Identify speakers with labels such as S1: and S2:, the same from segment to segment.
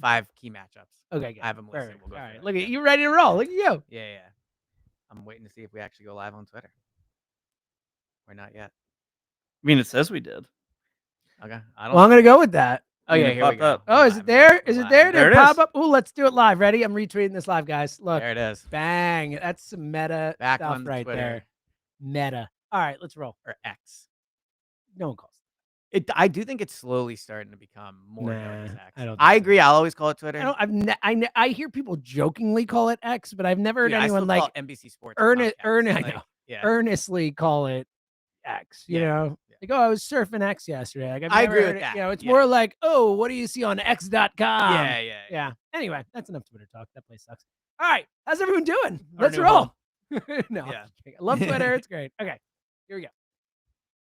S1: 5 key matchups.
S2: Okay, good.
S1: I have them listed.
S2: Perfect.
S1: We'll go
S2: All
S1: through
S2: right,
S1: that.
S2: look at
S1: Yeah.
S2: you, ready to roll. Look at you.
S1: Yeah. I'm waiting to see if we actually go live on Twitter. We're not yet.
S3: I mean, it says we did.
S1: Okay.
S2: Well, I'm gonna go with that.
S1: Oh yeah,
S3: it
S1: here we
S3: popped
S1: go.
S3: up.
S2: Oh,
S1: We're
S2: is
S1: live.
S2: it there?
S1: We're
S2: Is it
S1: live.
S2: there?
S3: There
S2: Did
S3: it
S2: pop
S3: is.
S2: up? Ooh, let's do it live. Ready? I'm retweeting this live, guys. Look.
S1: There it is.
S2: Bang. That's some meta
S1: Back
S2: stuff
S1: on the
S2: right
S1: Twitter.
S2: there. Meta. All right, let's roll.
S1: Or X.
S2: No one calls.
S1: I do think it's slowly starting to become more known as X.
S2: I don't think
S1: I
S2: so.
S1: agree. I'll always call it Twitter.
S2: I hear people jokingly call it X, but I've never heard
S1: Dude,
S2: anyone
S1: I still
S2: like
S1: call it NBC Sports.
S2: I know. Earnestly call it X. You know, like, oh, I was surfing X yesterday. Like,
S1: I agree
S2: heard
S1: with
S2: it.
S1: that.
S2: You know, it's more like, oh, what do you see on X.com?
S1: Yeah.
S2: Anyway, that's enough Twitter talk. That place sucks. All right, how's everyone doing?
S1: Our
S2: Let's
S1: new
S2: roll.
S1: home.
S2: No,
S1: Yeah.
S2: I love Twitter. It's great. Okay, here we go.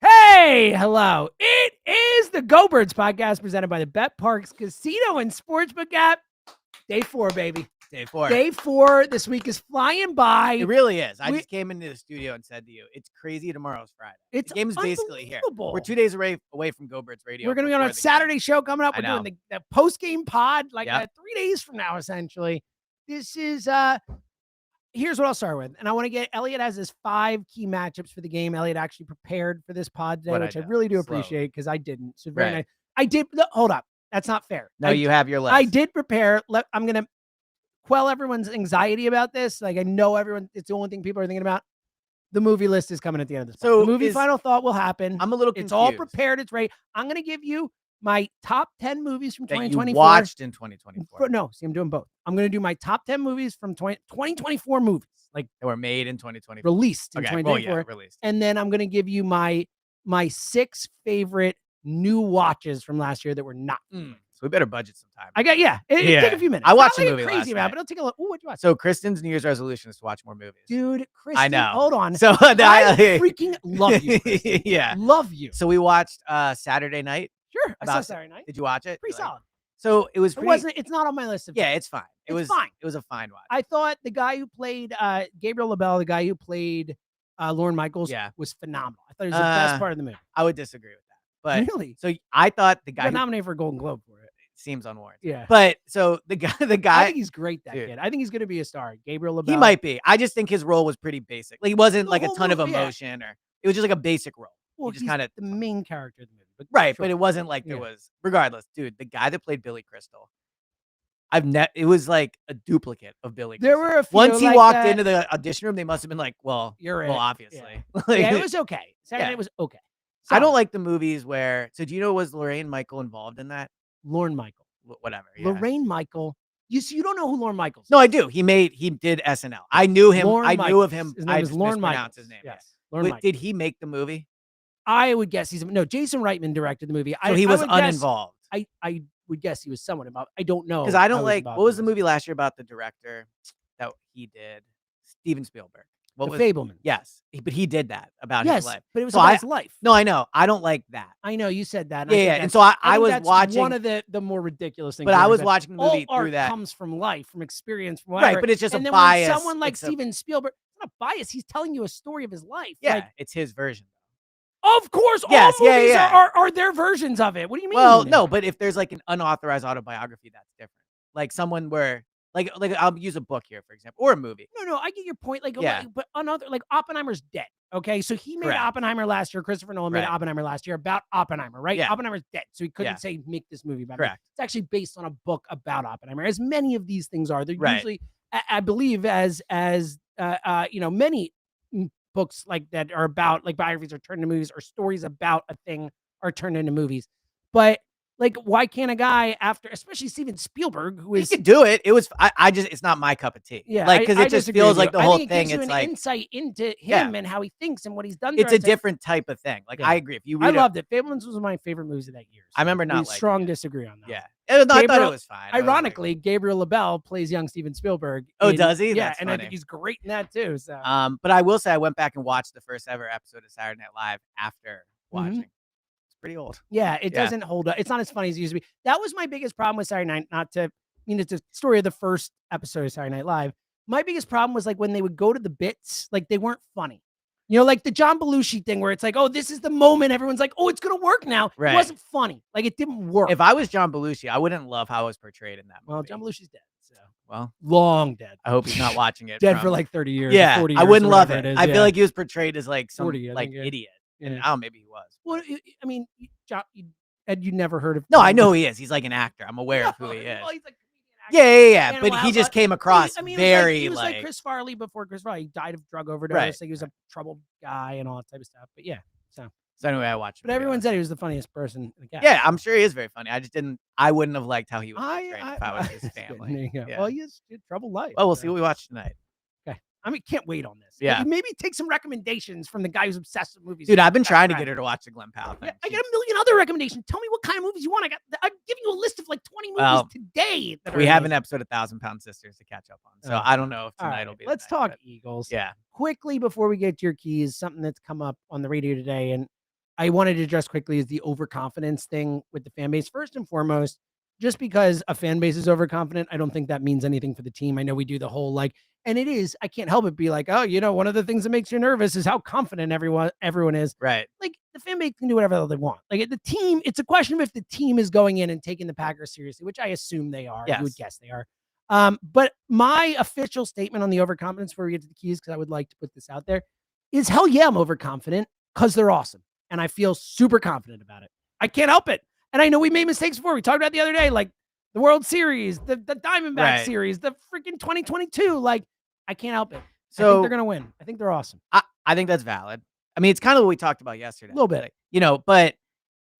S2: Hey, hello. It is the Go Birds podcast presented by the Bet Parks Casino and Sportsbook app. Day 4, baby.
S1: Day 4.
S2: Day 4. This week is flying by.
S1: It really is. I just came into the studio and said to you, it's crazy. Tomorrow's Friday.
S2: It's
S1: the game's basically here.
S2: unbelievable.
S1: We're 2 days away from Go Birds Radio.
S2: We're going to be on a Saturday show coming up.
S1: I
S2: We're doing the post-game pod like 3 days from now, essentially. This is, here's what I'll start with. And I want to get, Elliot has his 5 key matchups for the game. Elliot actually prepared for this pod today, which I really do appreciate because I didn't. So very nice. I did, hold up. That's not fair.
S1: No, you have your list.
S2: I did prepare. I'm going to quell everyone's anxiety about this. Like, I know everyone, it's the only thing people are thinking about. The movie list is coming at the end of this. So the movie final thought will happen.
S1: I'm a little confused.
S2: It's all prepared. It's ready. I'm going to give you my top 10 movies from 2024.
S1: You watched in 2024.
S2: No, see, I'm doing both. I'm going to do my top 10 movies from 2024 movies. Like,
S1: they were made in 2024.
S2: Released in 2024.
S1: Well, yeah, released.
S2: And then I'm going to give you my 6 favorite new watches from last year that were not.
S1: So we better budget some time.
S2: It'll take a few minutes.
S1: I watched
S2: the
S1: movie
S2: crazy
S1: last night.
S2: But it'll take a look. Ooh, what'd you watch?
S1: So Kristen's New Year's resolution is to watch more movies.
S2: Dude, Kristen,
S1: I know.
S2: Hold on.
S1: So
S2: I freaking love you, Kristen.
S1: Yeah.
S2: Love you.
S1: So we watched Saturday Night.
S2: Sure. I saw Saturday Night.
S1: Did you watch it?
S2: Pretty solid.
S1: So it was
S2: it's not on my list of
S1: it's fine. It was
S2: fine.
S1: It was a fine watch.
S2: I thought the guy who played Gabriel LaBelle, the guy who played Lorne Michaels, was phenomenal. I thought he was the best part of the movie.
S1: I would disagree with that. But
S2: really?
S1: So I thought the guy
S2: got nominated for a Golden Globe for it.
S1: Seems unwarranted.
S2: Yeah.
S1: But so the guy
S2: I think he's great, that kid. I think he's gonna be a star. Gabriel LaBelle.
S1: He might be. I just think his role was pretty basic. Like, he wasn't like a ton of emotion or it was just like a basic role.
S2: Well,
S1: he just kind of
S2: the main character of the movie. But
S1: but it wasn't like there was, regardless, dude, the guy that played Billy Crystal, it was like a duplicate of Billy Crystal.
S2: There were a few
S1: once he
S2: like
S1: walked
S2: that.
S1: into the audition room, they must have been like, well,
S2: You're
S1: obviously.
S2: Yeah, it was okay. Saturday Night was okay.
S1: I don't like the movies where, so do you know, was Lorraine Michael involved in that?
S2: Lorne Michael.
S1: Whatever. Yeah.
S2: Lorraine Michael. You don't know who Lorne Michaels is.
S1: No, I do. He did SNL. I knew him.
S2: Lorne
S1: knew of him.
S2: His name is Lorne Michaels.
S1: His name.
S2: Yes.
S1: Did he make the movie?
S2: I would guess no. Jason Reitman directed the movie.
S1: So he was uninvolved.
S2: I would guess he was somewhat involved. I don't know.
S1: Because I don't like, what was the movie last year about the director that he did? Steven Spielberg.
S2: The Fableman.
S1: Yes. But he did that about his life.
S2: But it was about his life.
S1: No, I know. I don't like that.
S2: I know you said that.
S1: Yeah. And so I was watching.
S2: One of the more ridiculous things.
S1: But I was watching the movie
S2: all
S1: through
S2: art
S1: that.
S2: comes from life, from experience, from whatever.
S1: Right, but it's just
S2: and
S1: a
S2: then
S1: bias.
S2: When someone like Steven Spielberg, it's not a bias. He's telling you a story of his life.
S1: Yeah, it's his version.
S2: Of course,
S1: yes,
S2: all movies are their versions of it. What do you mean?
S1: Well, no, but if there's like an unauthorized autobiography, that's different. Like someone where, like I'll use a book here, for example, or a movie.
S2: No, I get your point. Like, but another, like Oppenheimer's dead. Okay, so he made Oppenheimer last year. Christopher Nolan made Oppenheimer last year about Oppenheimer, right?
S1: Yeah.
S2: Oppenheimer's dead, so he couldn't say make this movie about it.
S1: Correct.
S2: It's actually based on a book about Oppenheimer, as many of these things are. They're usually, I believe, as many books like that are about, like, biographies are turned into movies, or stories about a thing are turned into movies. But like, why can't a guy especially Steven Spielberg, who is,
S1: he could do it? It was, it's not my cup of tea.
S2: Yeah,
S1: like, because it just feels like the whole thing.
S2: It's
S1: like
S2: insight into him and how he thinks and what he's done.
S1: It's a different type of thing. Like, I agree. If you,
S2: I loved it. Fableman's was one of my favorite movies of that year. So
S1: I remember not liking
S2: strong
S1: it.
S2: disagree on that.
S1: Yeah, I thought it was fine.
S2: Ironically, Gabriel LaBelle plays young Steven Spielberg.
S1: Oh, does he?
S2: Yeah,
S1: That's
S2: and
S1: funny.
S2: I think he's great in that too. So,
S1: but I will say I went back and watched the first ever episode of Saturday Night Live after watching. Pretty old.
S2: Yeah, it doesn't hold up. It's not as funny as it used to be. That was my biggest problem with Saturday Night. It's a story of the first episode of Saturday Night Live. My biggest problem was like when they would go to the bits, like they weren't funny. You know, like the John Belushi thing where it's like, oh, this is the moment. Everyone's like, oh, it's going to work now.
S1: Right.
S2: It wasn't funny. Like, it didn't work.
S1: If I was John Belushi, I wouldn't love how it was portrayed in that movie.
S2: Well, John Belushi's dead. So.
S1: Well,
S2: long dead.
S1: I hope he's not watching it.
S2: Dead for like 30 years.
S1: Yeah,
S2: 40 years,
S1: I wouldn't love
S2: it.
S1: I feel like he was portrayed as like some
S2: 40,
S1: idiot. And I don't know, maybe he was.
S2: Well, I mean, John, Ed, you never heard of?
S1: No, I know who he is. He's like an actor. I'm aware of who he is.
S2: Well, he's like
S1: yeah. But he just came across very
S2: he was like Chris Farley before Chris Farley. He died of drug overdose.
S1: Right.
S2: Like he was a troubled guy and all that type of stuff. But yeah, so
S1: anyway, I watched.
S2: But everyone said he was the funniest person.
S1: Yeah, I'm sure he is very funny. I wouldn't have liked how he was portrayed if I was his family.
S2: Yeah. Well, he has a troubled life.
S1: Well, we'll see what we watch tonight.
S2: Okay. I mean, can't wait on this.
S1: Yeah.
S2: Maybe take some recommendations from the guy who's obsessed with movies.
S1: Dude, I've been trying to get her to watch the Glenn Powell thing.
S2: Yeah, I got a million other recommendations. Tell me what kind of movies you want. I'm giving you a list of like 20 movies today.
S1: We have an episode of 1,000-Pound Sisters to catch up on. So I don't know if tonight will be.
S2: Let's talk Eagles.
S1: Yeah.
S2: Quickly before we get to your keys, something that's come up on the radio today, and I wanted to address quickly is the overconfidence thing with the fan base. First and foremost, just because a fan base is overconfident, I don't think that means anything for the team. I know we do the whole and it is, I can't help it be like, oh, one of the things that makes you nervous is how confident everyone is.
S1: Right.
S2: Like the fan base can do whatever they want. Like the team, it's a question of if the team is going in and taking the Packers seriously, which I assume they are.
S1: Yes.
S2: You would guess they are. But my official statement on the overconfidence before we get to the keys, because I would like to put this out there, is hell yeah, I'm overconfident because they're awesome. And I feel super confident about it. I can't help it. And I know we made mistakes before. We talked about it the other day, like the World Series, the Diamondback series, the freaking 2022. Like, I can't help it. So I think they're going to win. I think they're awesome.
S1: I think that's valid. I mean, it's kind of what we talked about yesterday.
S2: A little bit.
S1: But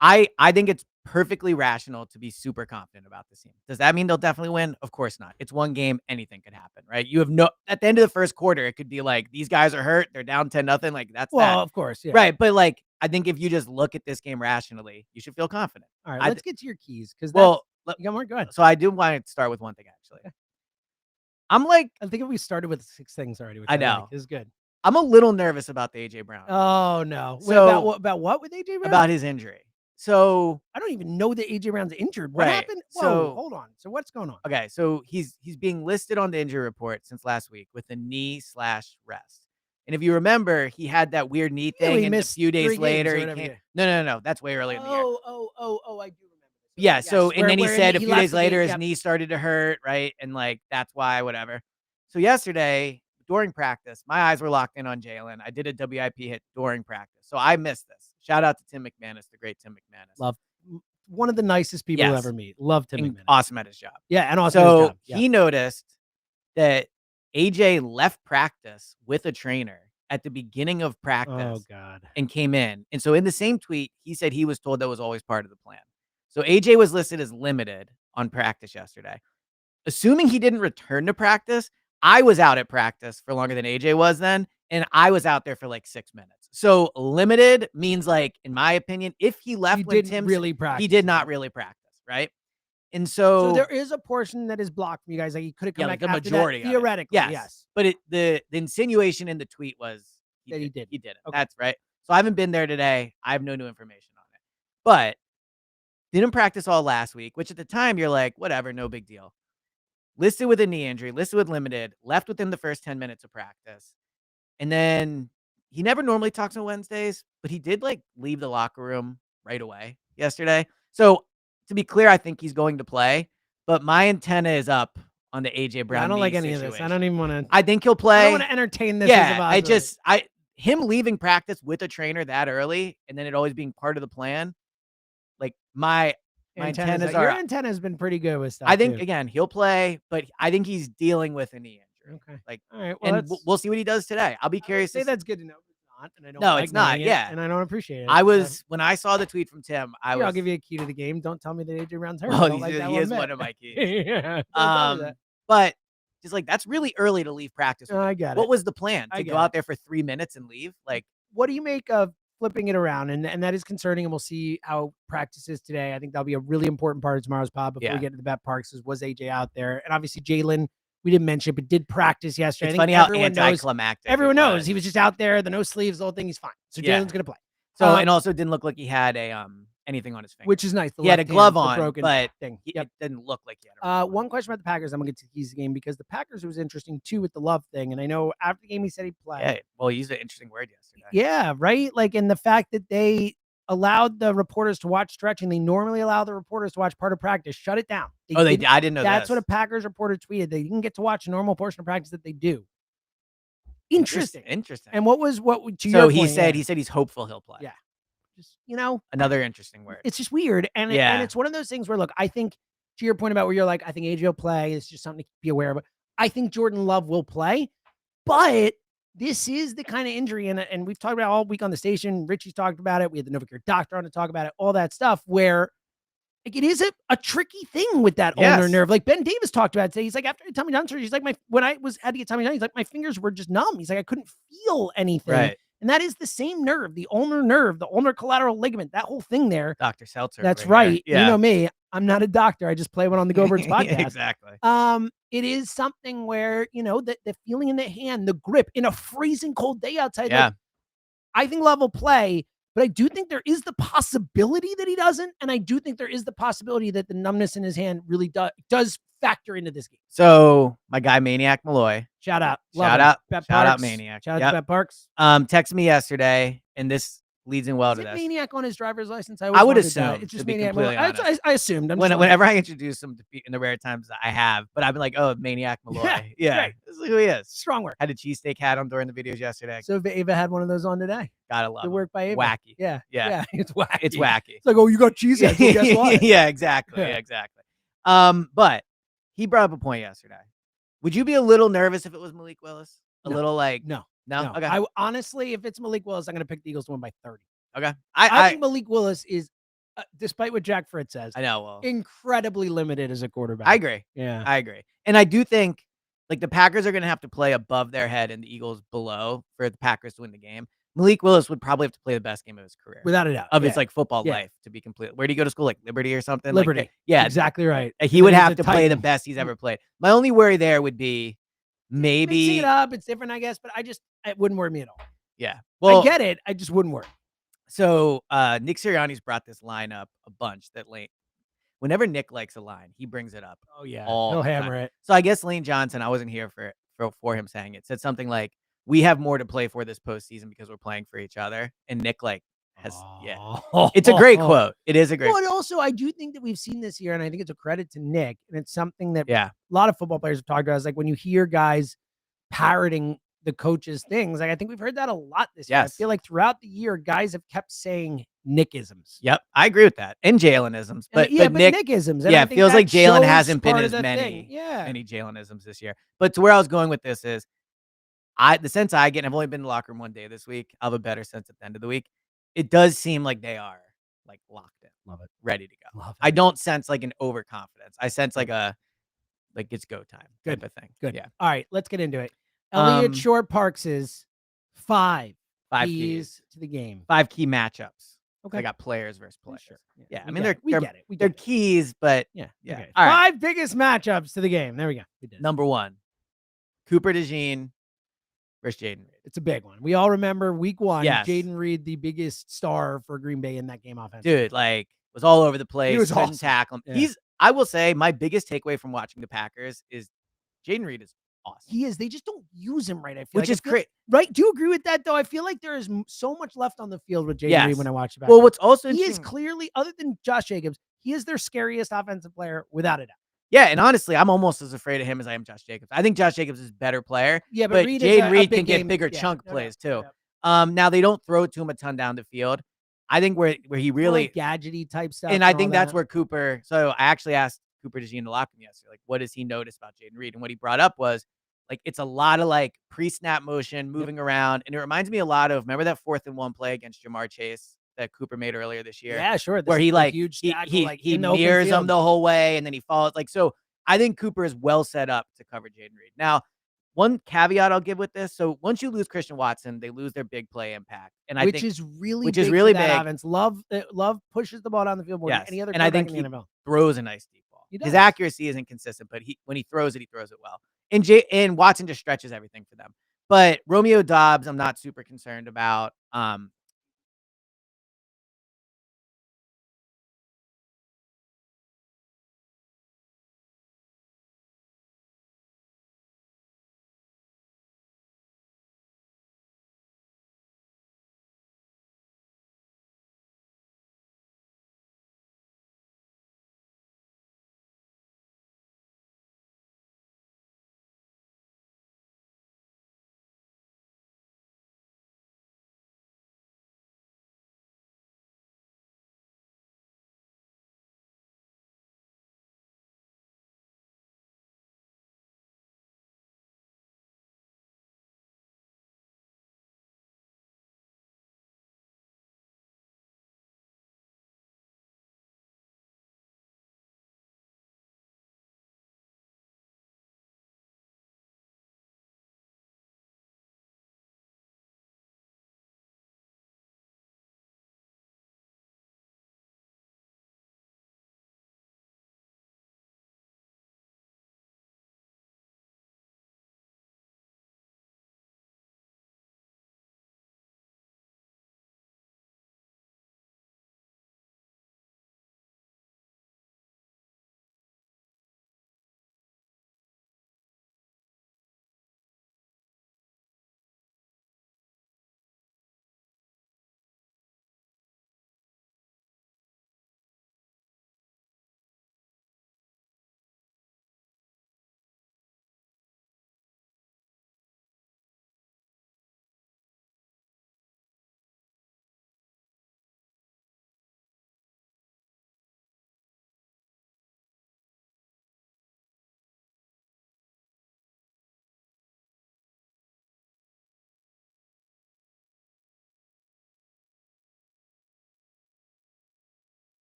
S1: I think it's perfectly rational to be super confident about this team. Does that mean they'll definitely win? Of course not. It's one game. Anything could happen, right? You have at the end of the first quarter, it could be like, these guys are hurt. They're down 10-0. Like, that's
S2: well, of course. Yeah.
S1: Right. But like, I think if you just look at this game rationally, you should feel confident.
S2: All right. Let's get to your keys. Because
S1: go
S2: ahead.
S1: So I do want to start with one thing, actually. Okay. I'm like,
S2: I think we started with 6 things already. Which
S1: I know.
S2: Is good.
S1: I'm a little nervous about the AJ Brown.
S2: Oh, no. So, about what with AJ Brown?
S1: About his injury. So
S2: I don't even know that AJ Brown's injured. What happened? Whoa, so hold on. So what's going on?
S1: Okay, so he's being listed on the injury report since last week with a knee/rest. And if you remember, he had that weird knee thing, and a few days later he came. No. That's way earlier in the year.
S2: Oh, I do remember.
S1: Yeah. So and then he said a few days later his knee started to hurt, right? And like that's why, whatever. So yesterday during practice, my eyes were locked in on Jalen. I did a WIP hit during practice, so I missed this. Shout out to Tim McManus, the great Tim McManus.
S2: Love, one of the nicest people you'll ever meet. Love Tim McManus.
S1: Awesome at his job.
S2: Yeah, and awesome at his job. Yeah.
S1: He noticed that AJ left practice with a trainer at the beginning of practice.
S2: Oh, God.
S1: And came in. And so in the same tweet, he said he was told that was always part of the plan. So AJ was listed as limited on practice yesterday. Assuming he didn't return to practice, I was out at practice for longer than AJ was then, and I was out there for like 6 minutes. So limited means, like, in my opinion, if he left when Tim's
S2: really practice.
S1: He did not really practice, right? And so
S2: there is a portion that is blocked from you guys. Like he could have come back
S1: the
S2: after
S1: majority
S2: that, theoretically. Yes.
S1: But the insinuation in the tweet was
S2: that he did.
S1: He did it. Okay. That's right. So I haven't been there today. I have no new information on it. But didn't practice all last week, which at the time you're like, whatever, no big deal. Listed with a knee injury, listed with limited, left within the first 10 minutes of practice. And then he never normally talks on Wednesdays, but he did like leave the locker room right away yesterday. So to be clear, I think he's going to play, but my antenna is up on the AJ Brown.
S2: I don't like any
S1: situation.
S2: of this. I don't even want to.
S1: I think he'll play.
S2: I don't want to entertain this.
S1: Yeah, him leaving practice with a trainer that early and then it always being part of the plan. Like my antennas are.
S2: Your antenna has been pretty good with stuff.
S1: I think again he'll play, but I think he's dealing with a knee injury.
S2: Okay.
S1: Like,
S2: all right. Well,
S1: and we'll see what he does today. I'll be curious.
S2: Say that's good to know. Not, and I don't
S1: no, it's not. Yeah,
S2: and I don't appreciate it.
S1: I was when I saw the tweet from Tim.
S2: I'll give you a key to the game. Don't tell me that AJ Brown's hurt.
S1: Oh, he is one of my keys.
S2: Yeah.
S1: But just like that's really early to leave practice.
S2: I got it.
S1: What was the plan? To go out there for 3 minutes and leave? Like,
S2: what do you make of flipping it around? And that is concerning. And we'll see how practice is today. I think that'll be a really important part of tomorrow's pod before we get to the bet parks. Was AJ out there? And obviously Jalen, we didn't mention, but did practice yesterday.
S1: It's funny how anticlimactic.
S2: Everyone knows he was just out there, the no sleeves, the whole thing. He's fine. So Jalen's gonna play.
S1: So and also didn't look like he had a anything on his finger.
S2: Which is nice.
S1: He had a
S2: left
S1: glove
S2: hand, the
S1: on,
S2: broken
S1: but
S2: thing.
S1: it didn't look like he had a
S2: one question about the Packers. I'm gonna get to the keys of the game because the Packers was interesting too with the Love thing, and I know after the game he said he'd play.
S1: Yeah, well, he used an interesting word yesterday.
S2: Yeah, right. Like, and the fact that they allowed the reporters to watch stretching, they normally allow the reporters to watch part of practice. Shut it down.
S1: I didn't know
S2: That's
S1: this.
S2: what a Packers reporter tweeted. They didn't get to watch a normal portion of practice that they do. Interesting. And what to your point?
S1: He said he's hopeful he'll play.
S2: Yeah. Just
S1: another interesting word.
S2: It's just weird, and it's one of those things where, look, I think to your point about where you're like, I think AJ will play. It's just something to be aware of. I think Jordan Love will play, but this is the kind of injury, and we've talked about it all week on the station. Richie's talked about it. We had the Novacare doctor on to talk about it. All that stuff where. Like, it is a tricky thing with that ulnar nerve. Like Ben Davis talked about it today. He's like, after Tommy John surgery, he's like, when I had to get Tommy John, he's like, my fingers were just numb. He's like, I couldn't feel anything.
S1: Right.
S2: And that is the same nerve, the ulnar collateral ligament, that whole thing there.
S1: Dr. Seltzer.
S2: That's right. Yeah. You know me. I'm not a doctor. I just play one on the Go Birds podcast.
S1: Exactly.
S2: It is something where, the feeling in the hand, the grip in a freezing cold day outside.
S1: Yeah.
S2: Like, I think Love will play. But I do think there is the possibility that he doesn't. And I do think there is the possibility that the numbness in his hand really does factor into this game.
S1: So my guy, Maniac Malloy.
S2: Shout out.
S1: Shout out Maniac.
S2: Shout out to Bet Parks.
S1: Texted me yesterday, and this leads in well
S2: is
S1: to this.
S2: Maniac on his driver's license?
S1: I would assume.
S2: It's just Maniac. I assumed.
S1: Whenever I introduce him in the rare times I have, but I've been like, oh, Maniac Malloy. Yeah. This is who he is.
S2: Strong work.
S1: Had a cheesesteak hat on during the videos yesterday.
S2: So Ava had one of those on today.
S1: Gotta love
S2: the work by Ava.
S1: Wacky.
S2: Yeah. It's wacky.
S1: It's wacky.
S2: It's like, oh, you got cheeseheads. Well, guess what?
S1: Yeah, exactly. Yeah, exactly. But he brought up a point yesterday. Would you be a little nervous if it was Malik Willis? A little like
S2: no.
S1: Okay.
S2: I honestly, if it's Malik Willis, I'm going to pick the Eagles to win by 30.
S1: Okay.
S2: I think Malik Willis is, despite what Jack Fritz says,
S1: I know,
S2: incredibly limited as a quarterback.
S1: I agree.
S2: Yeah,
S1: I agree. And I do think like the Packers are going to have to play above their head and the Eagles below for the Packers to win the game. Malik Willis would probably have to play the best game of his career,
S2: without a doubt,
S1: of his like football life to be complete. Where do you go to school? Like Liberty or something?
S2: Liberty.
S1: Like, yeah,
S2: exactly right.
S1: He would have to play the best he's ever played. My only worry there would be maybe
S2: mixing it up. It's different, I guess, but it wouldn't worry me at all.
S1: Yeah, well,
S2: I get it. I just wouldn't worry.
S1: So Nick Sirianni's brought this line up a bunch. Whenever Nick likes a line, he brings it up.
S2: Oh yeah, he'll hammer it.
S1: So I guess Lane Johnson, I wasn't here for him saying it, said something like, "We have more to play for this postseason because we're playing for each other." And Nick it's a great quote. It is a great.
S2: Well, and also I do think that we've seen this year, and I think it's a credit to Nick, and it's something that
S1: a
S2: lot of football players have talked about. Is like when you hear guys parroting the coaches' things. Like I think we've heard that a lot this year. I feel like throughout the year, guys have kept saying Nickisms.
S1: Yep, I agree with that. And Jalen-isms. But
S2: Nickisms.
S1: And it feels like Jalen hasn't been as many Jalen-isms this year. But to where I was going with this is the sense I get, and I've only been in the locker room one day this week, I'll have a better sense at the end of the week. It does seem like they are like locked in.
S2: Love it.
S1: Ready to go. I don't sense like an overconfidence. I sense like it's go time type of thing.
S2: Good.
S1: Yeah.
S2: All right, let's get into it. Elliot Shorr-Parks is five keys to the game.
S1: 5 key matchups.
S2: Okay.
S1: I got players versus players.
S2: Sure.
S1: Yeah.
S2: I mean, they're
S1: keys, but
S2: yeah.
S1: Okay.
S2: All right. 5 biggest matchups to the game. There we go. We did.
S1: Number 1, Cooper DeJean versus Jaden Reed.
S2: It's a big one. We all remember week 1,
S1: yes.
S2: Jaden Reed, the biggest star for Green Bay in that game offense.
S1: Dude, was all over the place.
S2: He was awesome.
S1: Tackle him.
S2: Yeah.
S1: I will say my biggest takeaway from watching the Packers is Jaden Reed is awesome.
S2: He is. They just don't use him right. I feel
S1: which is great.
S2: Right? Do you agree with that though? I feel like there is so much left on the field with Jaden Reed when I watch it.
S1: Well, what's also
S2: he is clearly, other than Josh Jacobs, he is their scariest offensive player without a doubt.
S1: Yeah, and honestly, I'm almost as afraid of him as I am Josh Jacobs. I think Josh Jacobs is a better player.
S2: Yeah, but
S1: Jaden Reed can get bigger chunk plays too. Now they don't throw to him a ton down the field. I think where he really
S2: like gadgety type stuff,
S1: and I think that's where Cooper. So I actually asked Cooper DeJean to lock him yesterday, like, what does he notice about Jaden Reed? And what he brought up was like it's a lot of like pre-snap motion, moving around, and it reminds me a lot of remember that 4th and 1 play against Jamar Chase that Cooper made earlier this year.
S2: Yeah, sure.
S1: Where he like
S2: huge
S1: he mirrors him the whole way, and then he follows so. I think Cooper is well set up to cover Jaden Reed. Now, one caveat I'll give with this: so once you lose Christian Watson, they lose their big play impact, and
S2: which is really big. Offense. Love pushes the ball down the field more than any other.
S1: And I think
S2: he
S1: throws a nice deep ball. His accuracy isn't consistent, but when he throws it well. And Watson just stretches everything for them. But Romeo Doubs, I'm not super concerned about.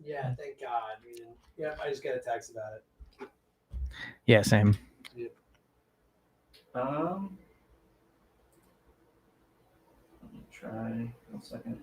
S2: Yeah, thank God. We didn't. Yeah, I just got a text about it.
S1: Yeah, same.
S3: Let me try 1 second.